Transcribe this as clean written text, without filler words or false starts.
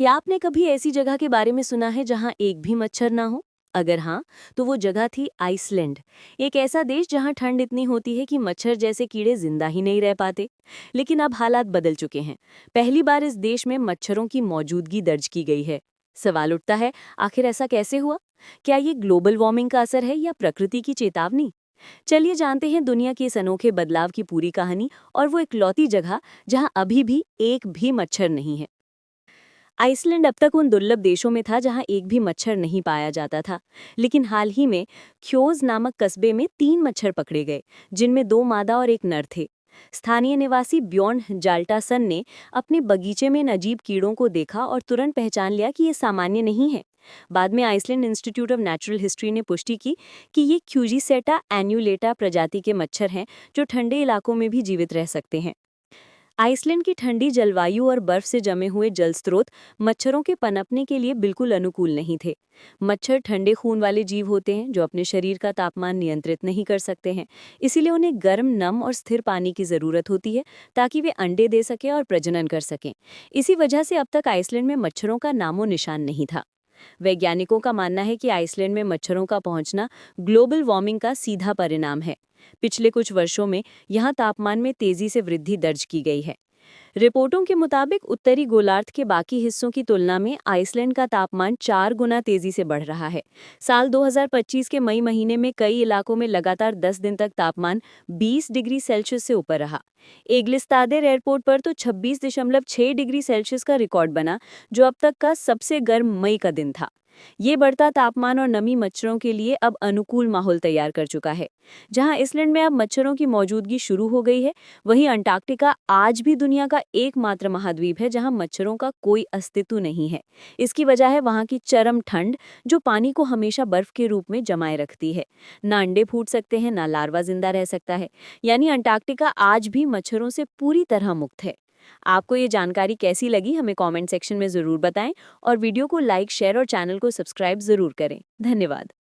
क्या आपने कभी ऐसी जगह के बारे में सुना है जहां एक भी मच्छर ना हो? अगर हाँ, तो वो जगह थी आइसलैंड। एक ऐसा देश जहां ठंड इतनी होती है कि मच्छर जैसे कीड़े जिंदा ही नहीं रह पाते। लेकिन अब हालात बदल चुके हैं। पहली बार इस देश में मच्छरों की मौजूदगी दर्ज की गई है। सवाल उठता है, आखिर ऐसा कैसे हुआ? क्या ये ग्लोबल वार्मिंग का असर है या प्रकृति की चेतावनी? चलिए जानते हैं दुनिया के इस अनोखे बदलाव की पूरी कहानी और वो इकलौती जगह जहां अभी भी एक भी मच्छर नहीं है। आइसलैंड अब तक उन दुर्लभ देशों में था जहां एक भी मच्छर नहीं पाया जाता था। लेकिन हाल ही में ख्योज नामक कस्बे में 3 मच्छर पकड़े गए, जिनमें 2 मादा और एक नर थे। स्थानीय निवासी ब्यॉर्न जाल्टासन ने अपने बगीचे में इन अजीब कीड़ों को देखा और तुरंत पहचान लिया कि ये सामान्य नहीं है। बाद में Iceland Institute of Natural History ने पुष्टि की कि ये क्यूजीसेटा एन्यूलेटा प्रजाति के मच्छर हैं, जो ठंडे इलाकों में भी जीवित रह सकते हैं। आइसलैंड की ठंडी जलवायु और बर्फ से जमे हुए जल स्रोत मच्छरों के पनपने के लिए बिल्कुल अनुकूल नहीं थे। मच्छर ठंडे खून वाले जीव होते हैं जो अपने शरीर का तापमान नियंत्रित नहीं कर सकते हैं। इसीलिए उन्हें गर्म, नम और स्थिर पानी की जरूरत होती है ताकि वे अंडे दे सकें और प्रजनन कर सकें। इसी वजह से अब तक आइसलैंड में मच्छरों का नामो निशान नहीं था। वैज्ञानिकों का मानना है कि आइसलैंड में मच्छरों का पहुंचना ग्लोबल वार्मिंग का सीधा परिणाम है। पिछले कुछ वर्षों में यहाँ तापमान में तेजी से वृद्धि दर्ज की गई है। रिपोर्टों के मुताबिक उत्तरी गोलार्ध के बाकी हिस्सों की तुलना में आइसलैंड का तापमान 4 गुना तेजी से बढ़ रहा है। साल 2025 के मई महीने में कई इलाकों में लगातार 10 दिन तक तापमान 20 डिग्री सेल्सियस से ऊपर रहा। एग्लिस्तादेर एयरपोर्ट पर तो 26.6 डिग्री सेल्सियस का रिकॉर्ड बना, जो अब तक का सबसे गर्म मई का दिन था। ये बढ़ता तापमान और नमी मच्छरों के लिए अब अनुकूल माहौल तैयार कर चुका है। जहां आइसलैंड में अब मच्छरों की मौजूदगी शुरू हो गई है, वहीं अंटार्कटिका आज भी दुनिया का एकमात्र महाद्वीप है जहां मच्छरों का कोई अस्तित्व नहीं है। इसकी वजह है वहां की चरम ठंड, जो पानी को हमेशा बर्फ के रूप में जमाए रखती है। ना अंडे फूट सकते हैं, ना लार्वा जिंदा रह सकता है। यानी अंटार्कटिका आज भी मच्छरों से पूरी तरह मुक्त है। आपको ये जानकारी कैसी लगी, हमें कमेंट सेक्शन में ज़रूर बताएं और वीडियो को लाइक, शेयर और चैनल को सब्सक्राइब ज़रूर करें। धन्यवाद।